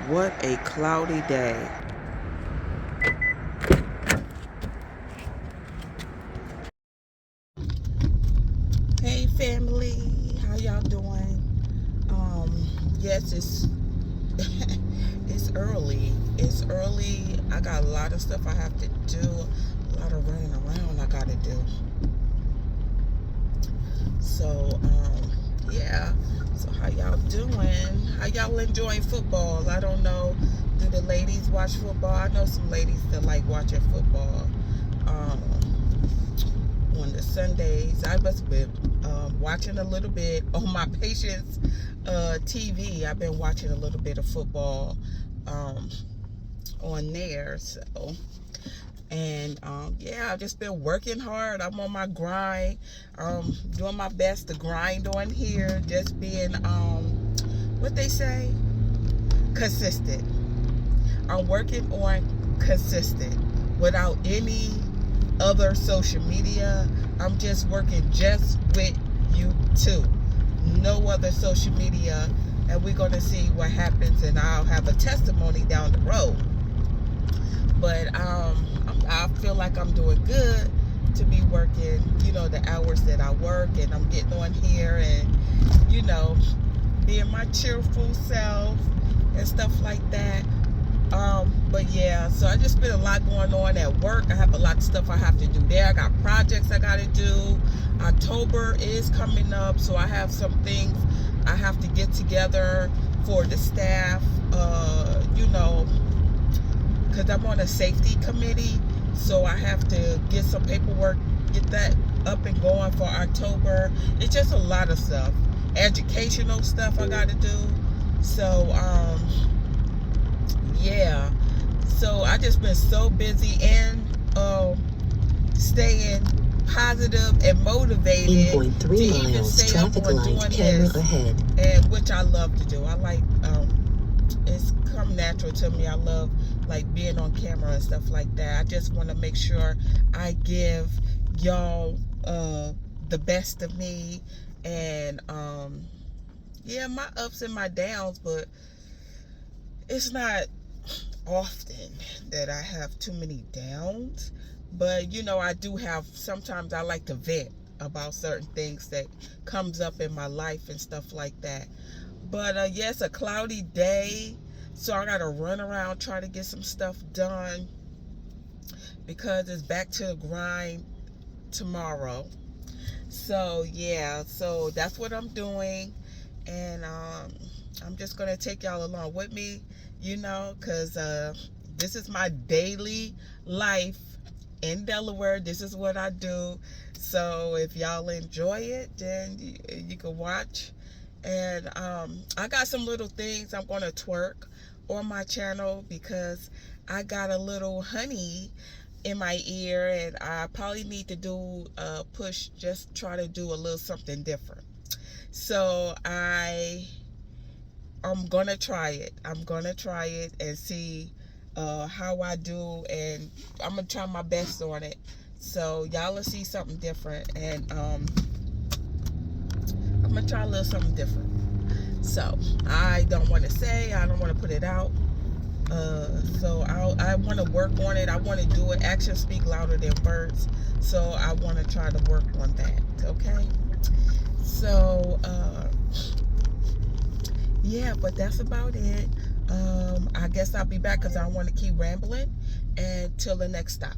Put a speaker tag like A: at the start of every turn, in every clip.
A: What a cloudy day. Hey family, how y'all doing? Yes, it's it's early. It's early. I got a lot of stuff I have to do, a lot of running around I gotta do. So, yeah. So how y'all doing? How y'all enjoying football? I don't know. Do the ladies watch football? I know some ladies that like watching football. Um, on the Sundays. I must have been watching a little bit on my patient's TV. I've been watching a little bit of football on there. So, and yeah, I've just been working hard. I'm on my grind, doing my best to grind on here. Just being, what they say, consistent. I'm working on consistent without any other social media. I'm just working just with YouTube. No other social media. And we're going to see what happens, and I'll have a testimony down the road. But I feel like I'm doing good to be working, the hours that I work, and I'm getting on here and, being my cheerful self and stuff like that. But yeah, so I just been a lot going on at work. I have a lot of stuff I have to do there. I got projects I got to do. October is coming up, so I have some things I have to get together for the staff, because I'm on a safety committee, so I have to get some paperwork, get that up and going for October. It's just a lot of stuff. Educational stuff I got to do. So, yeah, so I just been so busy and staying positive and motivated to even stay up on doing this, and which I love to do. I like it's come natural to me. I love like being on camera and stuff like that. I just want to make sure I give y'all the best of me, and yeah, my ups and my downs, but it's not often that I have too many downs. But I do have, sometimes I like to vent about certain things that comes up in my life and stuff like that. But yeah, it's a cloudy day, so I gotta run around try to get some stuff done because it's back to the grind tomorrow. So yeah, so that's what I'm doing, and I'm just gonna take y'all along with me, because this is my daily life in Delaware. This is what I do. So if y'all enjoy it, then you can watch. And I got some little things I'm gonna twerk on my channel because I got a little honey in my ear, and I probably need to do a push, just try to do a little something different. So I'm gonna try it. I'm gonna try it and see how I do, and I'm gonna try my best on it. So y'all will see something different, and I'm gonna try a little something different. So I don't want to say, I don't want to put it out. So I want to work on it. I want to do it. Actions speak louder than words. So I want to try to work on that. Okay. So yeah, but that's about it. I guess I'll be back because I don't want to keep rambling until the next stop.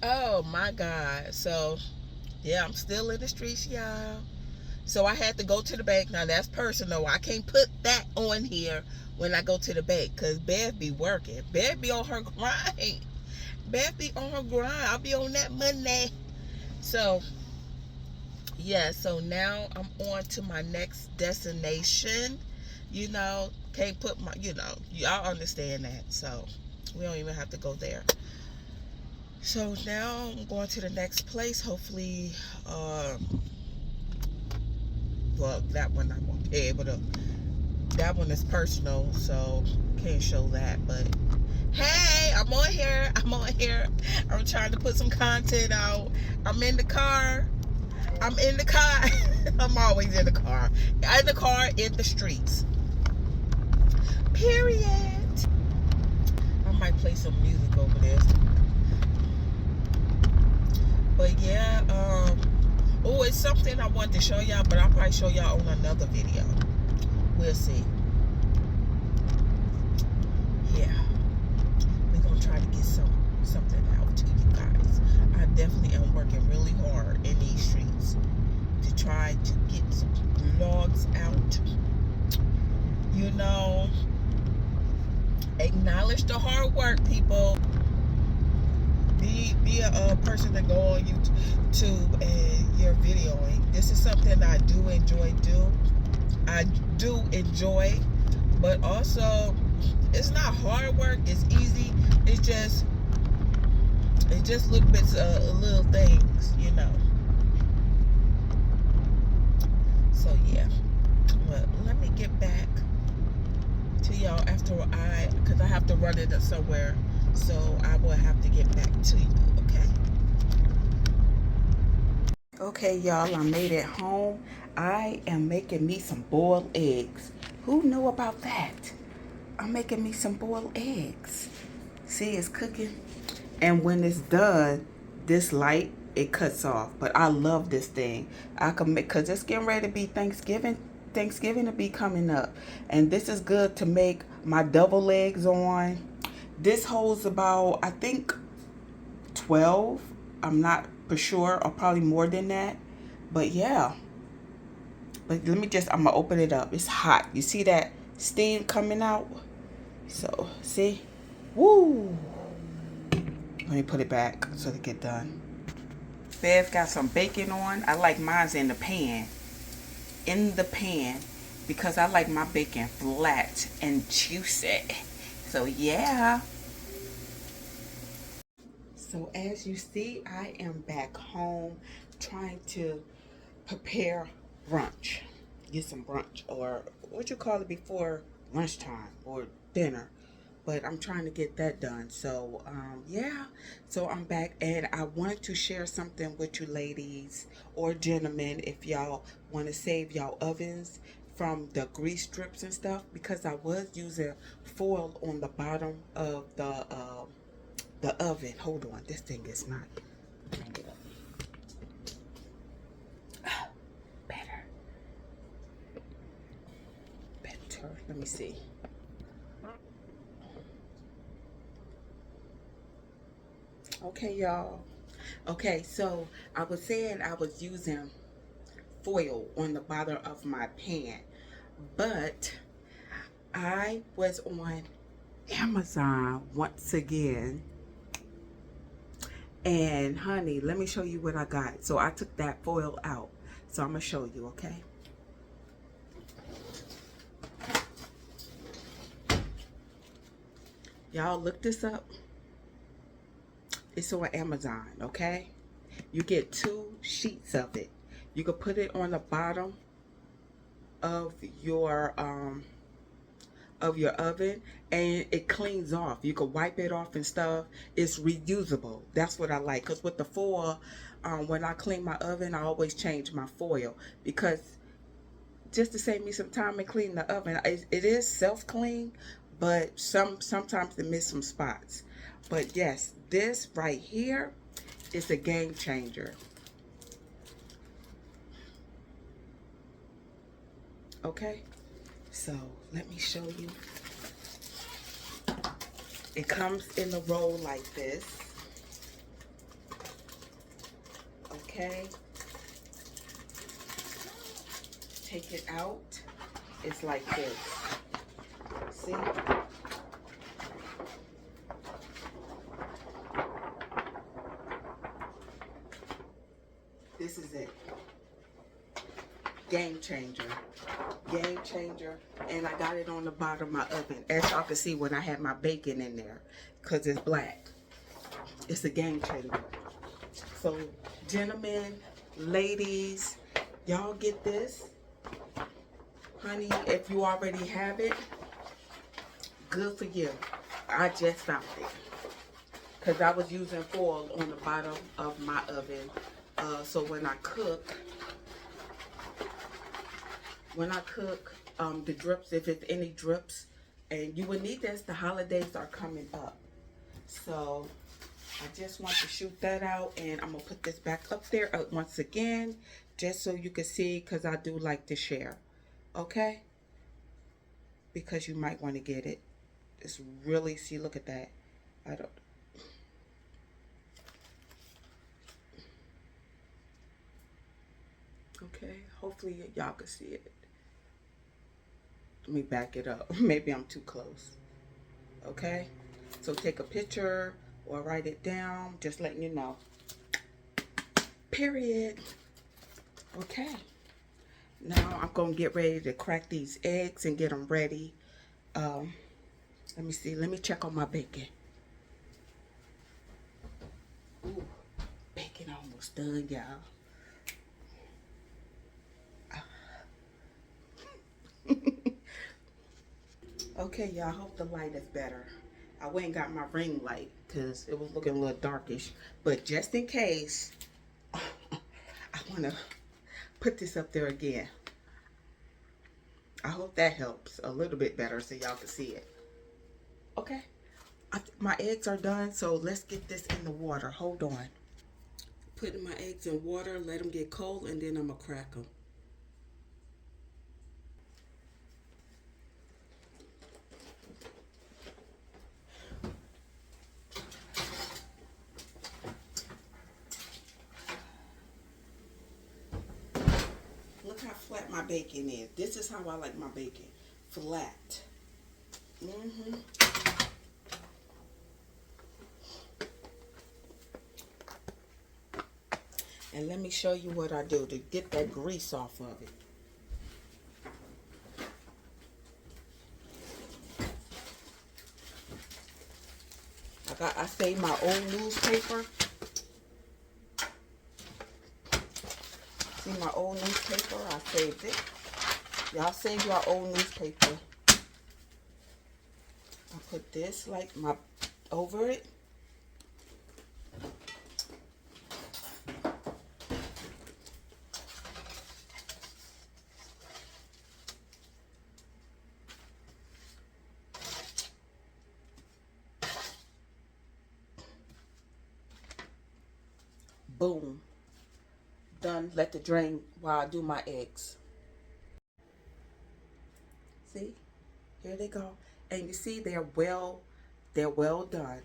A: Oh my God. So yeah, I'm still in the streets, y'all. So I had to go to the bank. Now that's personal. I can't put that on here when I go to the bank because Bev be working. Bev be on her grind. Bev be on her grind. I'll be on that Monday. So yeah, so now I'm on to my next destination. Can't put my, y'all understand that. So we don't even have to go there. So now I'm going to the next place. Hopefully, well, that one I won't be able to. That one is personal, so can't show that. But hey, I'm on here. I'm on here. I'm trying to put some content out. I'm in the car. I'm in the car. I'm always in the car. In the car, in the streets. Period. I might play some music over this. But yeah, oh, it's something I wanted to show y'all, but I'll probably show y'all on another video. We'll see. Yeah. We're gonna try to get something out to you guys. I definitely am working really hard in these streets to try to get some vlogs out. You know, acknowledge the hard work, people. Be a person that go on YouTube and you're videoing. This is something I do enjoy but also it's not hard work. It's easy. It's just little bits of little things, you know. So yeah, but let me get back to y'all after because I have to run it somewhere. So I will have to get back to you, okay? Okay, y'all, I made it home. I am making me some boiled eggs. Who knew about that? I'm making me some boiled eggs. See, it's cooking. And when it's done, this light, it cuts off. But I love this thing. I can make, because it's getting ready to be Thanksgiving. Thanksgiving to be coming up. And this is good to make my double eggs on. This holds about, I think, 12. I'm not for sure, or probably more than that. But yeah. But let me I'm going to open it up. It's hot. You see that steam coming out? So, see? Woo! Let me put it back so they get done. Bev got some bacon on. I like mine's in the pan. In the pan. Because I like my bacon flat and juicy. So, yeah. So, as you see, I am back home trying to prepare brunch. Get some brunch, or what you call it before lunchtime or dinner. But I'm trying to get that done. So, yeah. So, I'm back, and I wanted to share something with you ladies or gentlemen if y'all want to save y'all ovens from the grease strips and stuff, because I was using foil on the bottom of the oven. Hold on, this thing is not better. Let me see. Okay, y'all. Okay, so I was saying I was using foil on the bottom of my pan, but I was on Amazon once again, and honey, let me show you what I got. So I took that foil out, so I'm gonna show you, okay? Y'all look this up. It's on Amazon, okay? You get 2 sheets of it. You can put it on the bottom of your oven, and it cleans off. You can wipe it off and stuff. It's reusable. That's what I like. Because with the foil, when I clean my oven, I always change my foil, because just to save me some time and clean the oven. It is self-clean, but sometimes they miss some spots. But yes, this right here is a game changer. Okay, so let me show you. It comes in a roll like this. Okay, take it out. It's like this. See? This is it. Game changer. Game changer. And I got it on the bottom of my oven, as y'all can see when I had my bacon in there, because it's black. It's a game changer. So, gentlemen, ladies, y'all get this. Honey, if you already have it, good for you. I just found it. because I was using foil on the bottom of my oven. So when I cook, the drips, if it's any drips, and you would need this, the holidays are coming up. So I just want to shoot that out, and I'm gonna put this back up there once again, just so you can see, because I do like to share, okay? Because you might want to get it. It's really, see, look at that. I don't. Okay, hopefully y'all can see it. Let me back it up. Maybe I'm too close. Okay, so take a picture or write it down, just letting you know. Period. Okay, now I'm gonna get ready to crack these eggs and get them ready. Let me see, let me check on my bacon. Ooh, bacon almost done, y'all. Okay, y'all, hope the light is better. I went and got my ring light because it was looking a little darkish. But just in case, I want to put this up there again. I hope that helps a little bit better so y'all can see it. Okay, my eggs are done, so let's get this in the water. Hold on. Putting my eggs in water, let them get cold, and then I'm going to crack them. Look how flat my bacon is. This is how I like my bacon. Flat. And let me show you what I do to get that grease off of it. I saved my old newspaper. See my old newspaper? I saved it. Y'all save your old newspaper. I put this like over it. Boom. Done. Let it drain while I do my eggs. See? Here they go. And you see they're well done.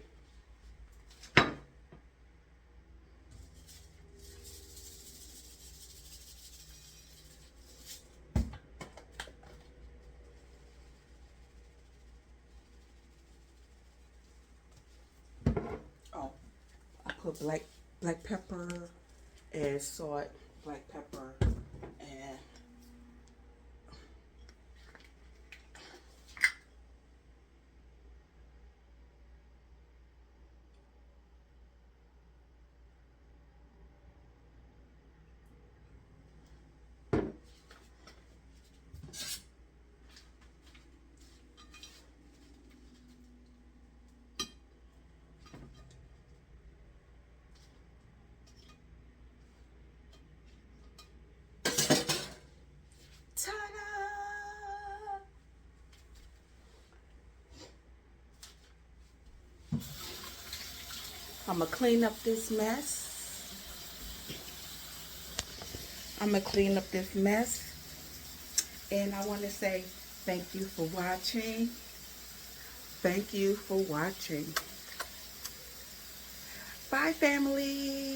A: Oh, I put black pepper and salt, black pepper, and I'm going to clean up this mess. And I want to say thank you for watching. Thank you for watching. Bye, family.